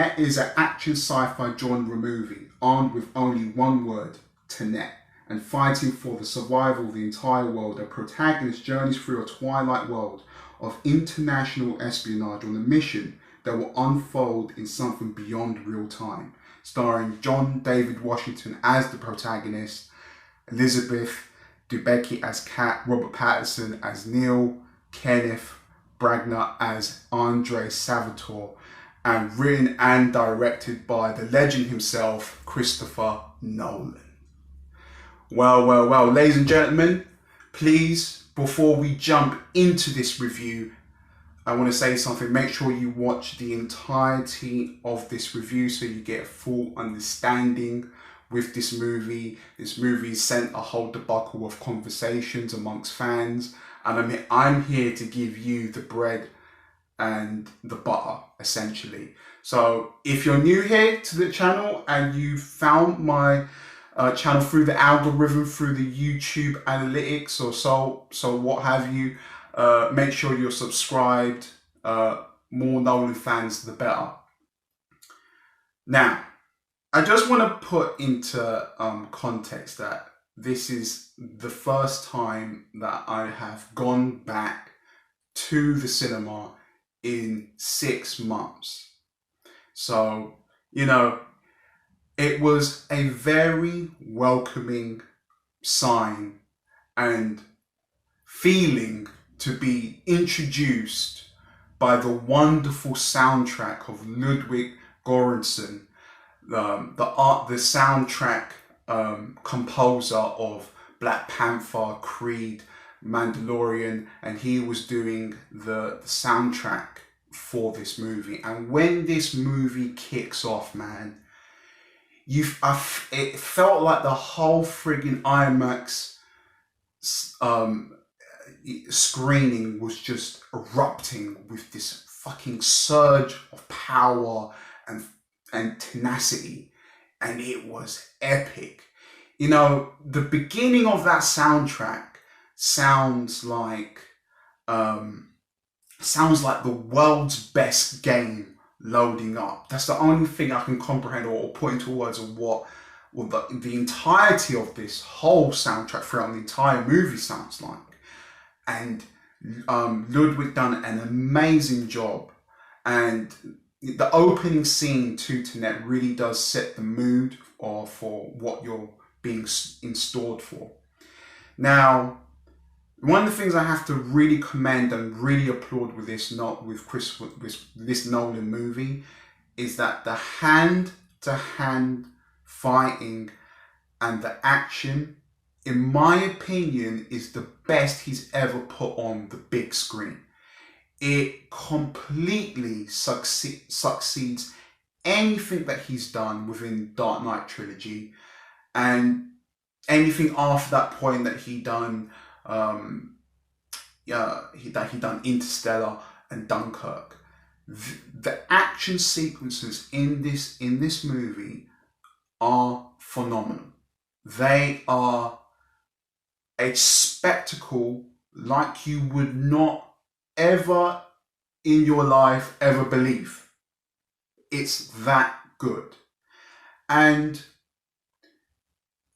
TENET is an action sci-fi genre movie armed with only one word, TENET, and fighting for the survival of the entire world. A protagonist journeys through a twilight world of international espionage on a mission that will unfold in something beyond real time. Starring John David Washington as the protagonist, Elizabeth Debicki as Kat, Robert Pattinson as Neil, Kenneth Branagh as Andre Salvatore, and written and directed by the legend himself, Christopher Nolan. Well, ladies and gentlemen, please, before we jump into this review, I want to say something. Make sure you watch the entirety of this review so you get a full understanding with this movie. This movie sent a whole debacle of conversations amongst fans, and I'm here to give you the bread and the butter, essentially. So if you're new here to the channel and you found my channel through the algorithm, through the YouTube analytics or so what have you, make sure you're subscribed. More Nolan fans, the better. Now, I just want to put into context that this is the first time that I have gone back to the cinema in 6 months. So, you know, it was a very welcoming sign and feeling to be introduced by the wonderful soundtrack of Ludwig Göransson, the soundtrack composer of Black Panther, Creed, Mandalorian, and he was doing the soundtrack for this movie. And when this movie kicks off, man, it felt like the whole friggin' IMAX screening was just erupting with this fucking surge of power and tenacity, and it was epic. You know, the beginning of that soundtrack sounds like the world's best game loading up. That's the only thing I can comprehend or put into words of what the entirety of this whole soundtrack throughout the entire movie sounds like. And Ludwig done an amazing job, and the opening scene to TENET really does set the mood for what you're being installed for. Now, one of the things I have to really commend and really applaud with this Nolan movie is that the hand-to-hand fighting and the action, in my opinion, is the best he's ever put on the big screen. It completely succeeds anything that he's done within Dark Knight trilogy, and anything after that point that he done Interstellar and Dunkirk. The action sequences in this movie are phenomenal. They are a spectacle like you would not ever in your life ever believe. It's that good. And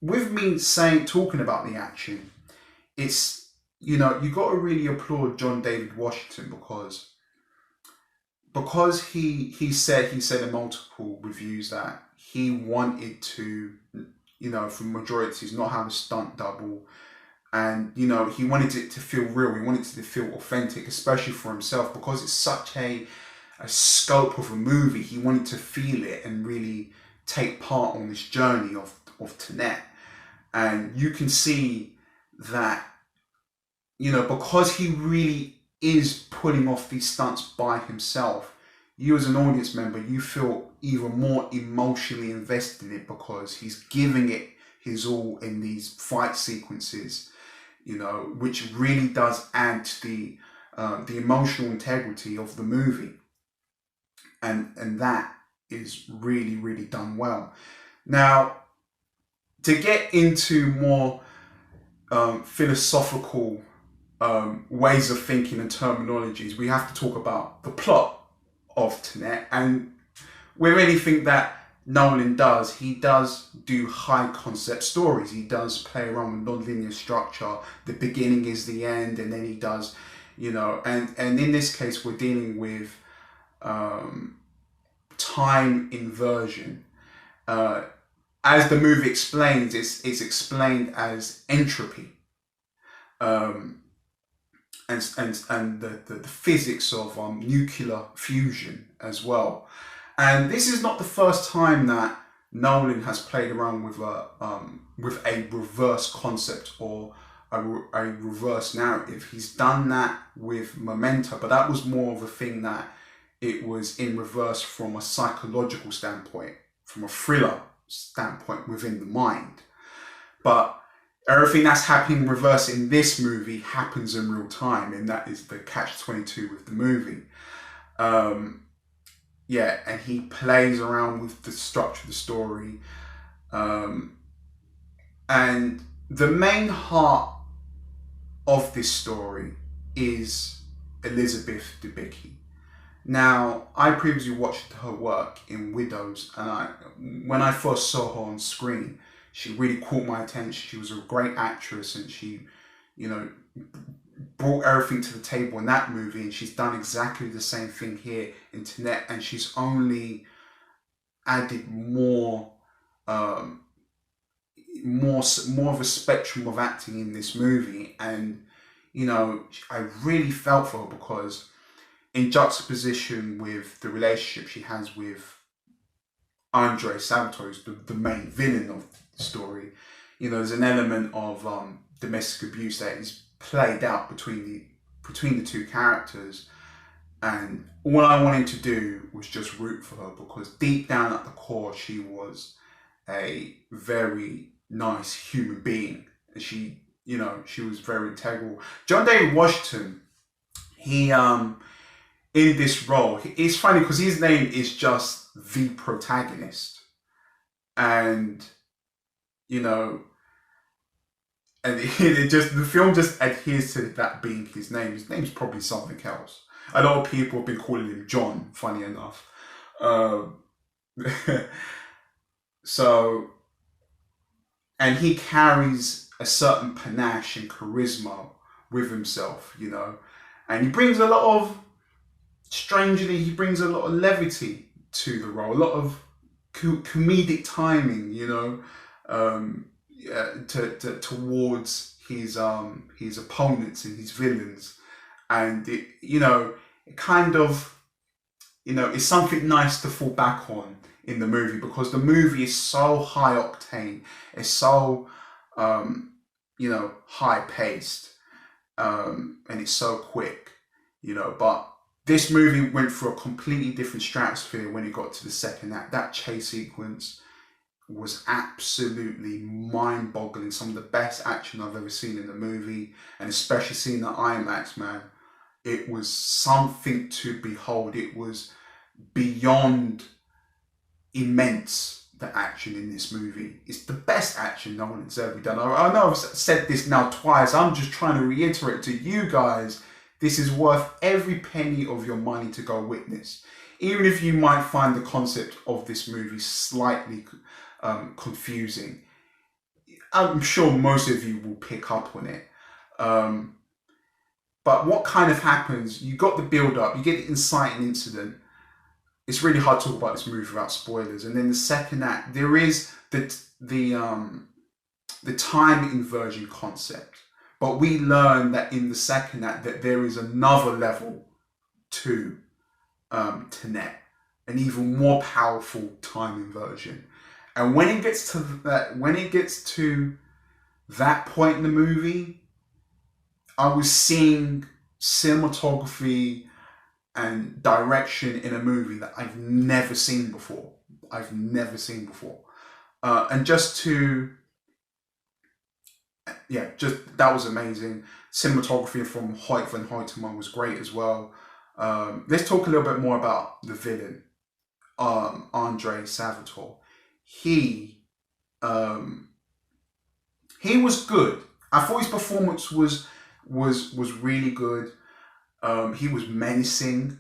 with me talking about the action, it's, you know, you got to really applaud John David Washington because he said in multiple reviews that he wanted to, you know, for majorities not have a stunt double, and, you know, he wanted it to feel real. He wanted it to feel authentic, especially for himself, because it's such a scope of a movie. He wanted to feel it and really take part on this journey of TENET. And you can see that, you know, because he really is putting off these stunts by himself, you as an audience member, you feel even more emotionally invested in it because he's giving it his all in these fight sequences, you know, which really does add to the emotional integrity of the movie. And that is really, really done well. Now, to get into more philosophical ways of thinking and terminologies, we have to talk about the plot of TENET. And with anything that Nolan does, he does do high concept stories. He does play around with non-linear structure. The beginning is the end, and then he does, and in this case, we're dealing with time inversion. As the movie explains, it's explained as entropy, and the physics of nuclear fusion as well. And this is not the first time that Nolan has played around with a reverse concept or a reverse narrative. He's done that with Memento, but that was more of a thing that it was in reverse from a psychological standpoint, from a thriller standpoint within the mind. But everything that's happening in reverse in this movie happens in real time, and that is the catch-22 with the movie. And he plays around with the structure of the story. And the main heart of this story is Elizabeth Debicki. Now, I previously watched her work in Widows, and when I first saw her on screen, she really caught my attention. She was a great actress, and she, brought everything to the table in that movie, and she's done exactly the same thing here in TENET, and she's only added more of a spectrum of acting in this movie. And I really felt for her, because in juxtaposition with the relationship she has with Andre Salvatore, who's the main villain of the story, there's an element of domestic abuse that is played out between the two characters. And all I wanted to do was just root for her, because deep down at the core, she was a very nice human being. And she was very integral. John David Washington, he in this role, it's funny because his name is just the protagonist, and and the film just adheres to that being his name. His name's probably something else. A lot of people have been calling him John, funny enough. And he carries a certain panache and charisma with himself, and he brings a lot of, strangely, he brings a lot of levity to the role, a lot of comedic timing, towards his opponents and his villains. And it kind of, it's something nice to fall back on in the movie, because the movie is so high octane, it's so high paced, and it's so quick, but this movie went for a completely different stratosphere when it got to the second act. That chase sequence was absolutely mind-boggling. Some of the best action I've ever seen in a movie, and especially seeing the IMAX, man. It was something to behold. It was beyond immense, the action in this movie. It's the best action Nolan's ever done. I know I've said this now twice. I'm just trying to reiterate to you guys, this is worth every penny of your money to go witness. Even if you might find the concept of this movie slightly confusing, I'm sure most of you will pick up on it. But what kind of happens, you got the build-up, you get the inciting incident. It's really hard to talk about this movie without spoilers. And then the second act, there is the time inversion concept. But we learn that in the second act that there is another level to TENET, an even more powerful time inversion. And when it gets to that point in the movie, I was seeing cinematography and direction in a movie that I've never seen before. And that was amazing. Cinematography from Hoyt van Hoytema was great as well. Let's talk a little bit more about the villain, Andre Salvatore. He was good. I thought his performance was really good. He was menacing,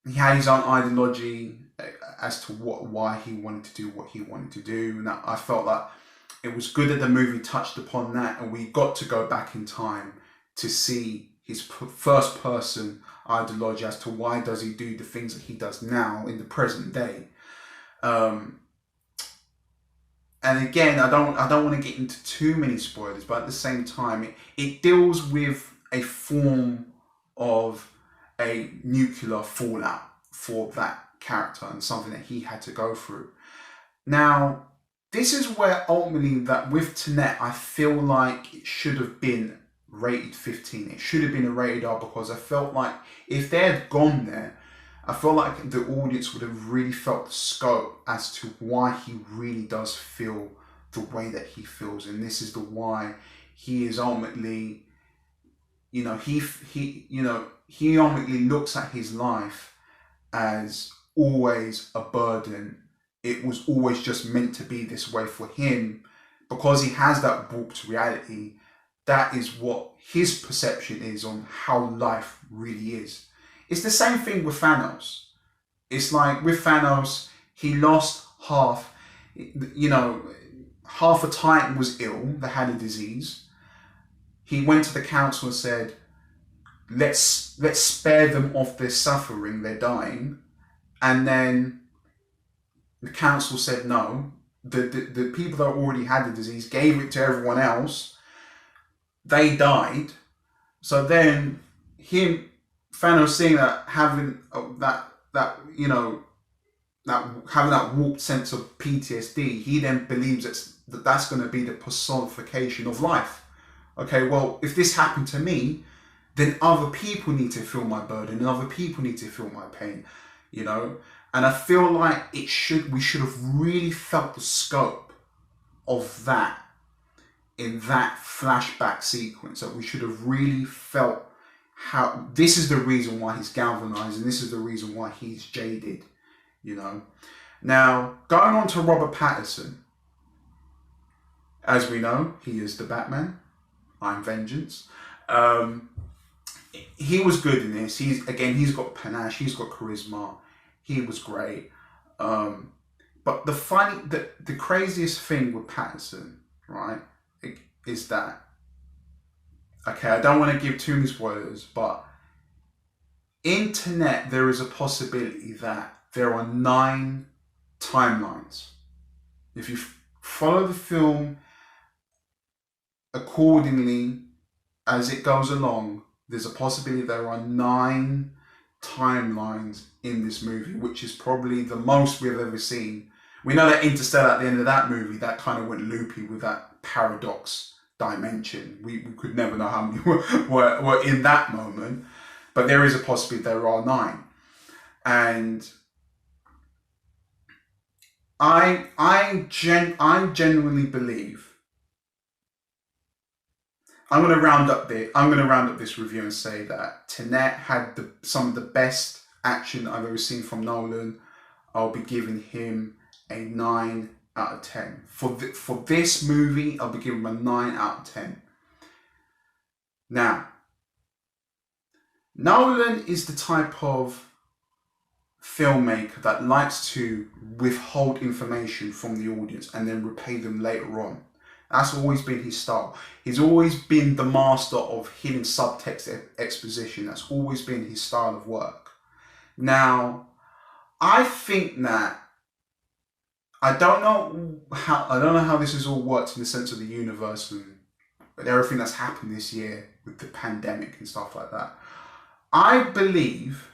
he had his own ideology as to why he wanted to do what he wanted to do, and I felt like it was good that the movie touched upon that, and we got to go back in time to see his first person ideology as to why does he do the things that he does now in the present day. Um, and again, I don't want to get into too many spoilers, but at the same time, it deals with a form of a nuclear fallout for that character and something that he had to go through. Now, this is where ultimately that with Tenet, I feel like it should have been rated 15. It should have been a rated R, because I felt like if they had gone there, I feel like the audience would have really felt the scope as to why he really does feel the way that he feels, and this is the why he is ultimately, he ultimately looks at his life as always a burden. It was always just meant to be this way for him, because he has that warped reality. That is what his perception is on how life really is. It's the same thing with Thanos. It's like with Thanos, he lost half, half a Titan was ill, they had a disease. He went to the council and said, let's spare them of their suffering, they're dying. And then the council said no. The people that already had the disease gave it to everyone else. They died. So then Thanos, seeing that, having that having that warped sense of PTSD, he then believes that's going to be the personification of life. Okay, well, if this happened to me, then other people need to feel my burden and other people need to feel my pain, And I feel like we should have really felt the scope of that in that flashback sequence. That we should have really felt how this is the reason why he's galvanized and this is the reason why he's jaded, Now, going on to Robert Pattinson. As we know, he is the Batman. I'm Vengeance. He was good in this. He's got panache, he's got charisma. He was great. But the craziest thing with Pattinson, right, is that, okay, I don't want to give too many spoilers, but in Tenet, there is a possibility that there are 9 timelines. If you follow the film accordingly as it goes along, there's a possibility there are 9 timelines in this movie, which is probably the most we've ever seen. We know that Interstellar, at the end of that movie, that kind of went loopy with that paradox dimension. We could never know how many were in that moment, but there is a possibility there are 9. And I genuinely believe, I'm going to round up this review and say that Tenet had some of the best action I've ever seen from Nolan. I'll be giving him a 9 out of 10. For this movie, I'll be giving him a 9 out of 10. Now, Nolan is the type of filmmaker that likes to withhold information from the audience and then repay them later on. That's always been his style. He's always been the master of hidden subtext exposition. That's always been his style of work. Now, I think that I don't know how this has all worked in the sense of the universe and everything that's happened this year with the pandemic and stuff like that. I believe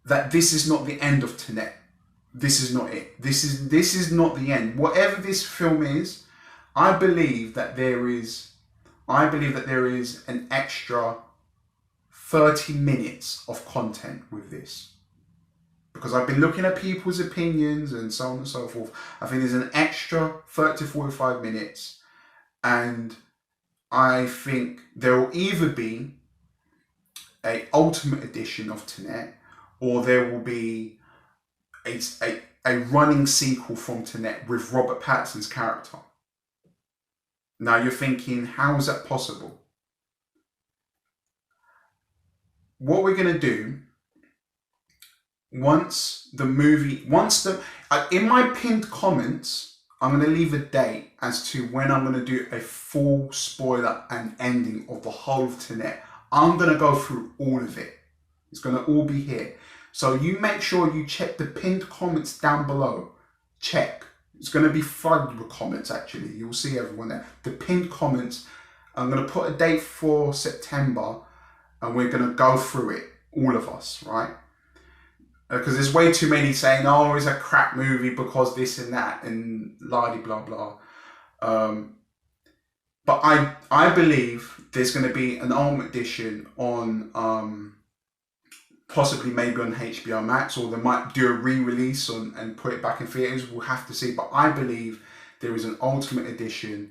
that this is not the end of Tenet. This is not it. This is not the end. Whatever this film is, I believe that there is an extra 30 minutes of content with this. Because I've been looking at people's opinions and so on and so forth. I think there's an extra 30 to 45 minutes. And I think there will either be a ultimate edition of Tenet, or there will be a running sequel from Tenet with Robert Pattinson's character. Now you're thinking, how is that possible? What we're going to do once the movie, in my pinned comments, I'm going to leave a date as to when I'm going to do a full spoiler and ending of the whole of TENET. I'm going to go through all of it. It's going to all be here. So you make sure you check the pinned comments down below. Check. It's going to be flooded with comments, actually. You'll see everyone there. The pinned comments. I'm going to put a date for September, and we're going to go through it, all of us, right? Because there's way too many saying, oh, it's a crap movie because this and that, and blah blah. But I believe there's going to be an Ultimate Edition on possibly maybe on HBO Max, or they might do a re-release and put it back in theaters. We'll have to see. But I believe there is an Ultimate Edition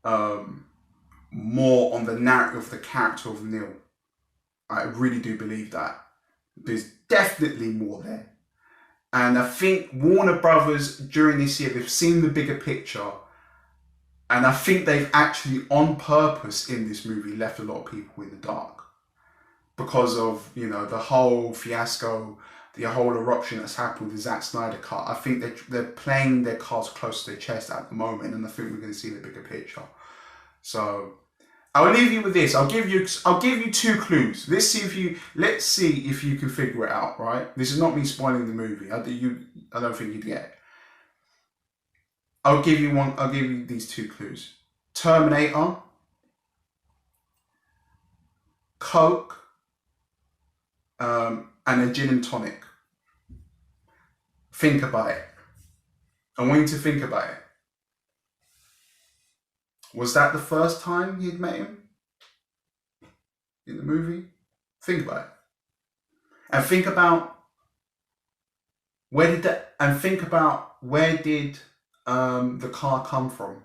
more on the narrative of the character of Neil. I really do believe that. There's definitely more there. And I think Warner Brothers during this year, they've seen the bigger picture. And I think they've actually on purpose in this movie left a lot of people in the dark. Because of, you know, the whole fiasco, the whole eruption that's happened with the Zack Snyder cut. I think they're playing their cards close to their chest at the moment. And I think we're going to see the bigger picture. So I'll leave you with this. I'll give you 2 clues. Let's see if you can figure it out, right? This is not me spoiling the movie. I don't think you'd get it. I'll give you these 2 clues. Terminator, Coke, and a gin and tonic. Think about it. I want you to think about it. Was that the first time you'd met him in the movie? Think about it. And think about where did the car come from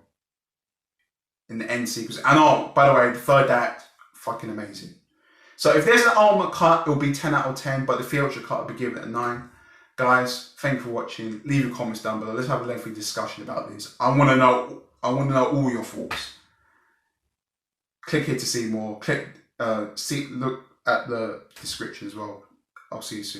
in the end sequence. And oh, by the way, the third act, fucking amazing. So if there's an ultimate cut, it'll be 10 out of 10, but the theatrical cut will be given a 9. Guys, thank you for watching. Leave your comments down below. Let's have a lengthy discussion about this. I want to know all your thoughts. Click here to see more. Look at the description as well. I'll see you soon.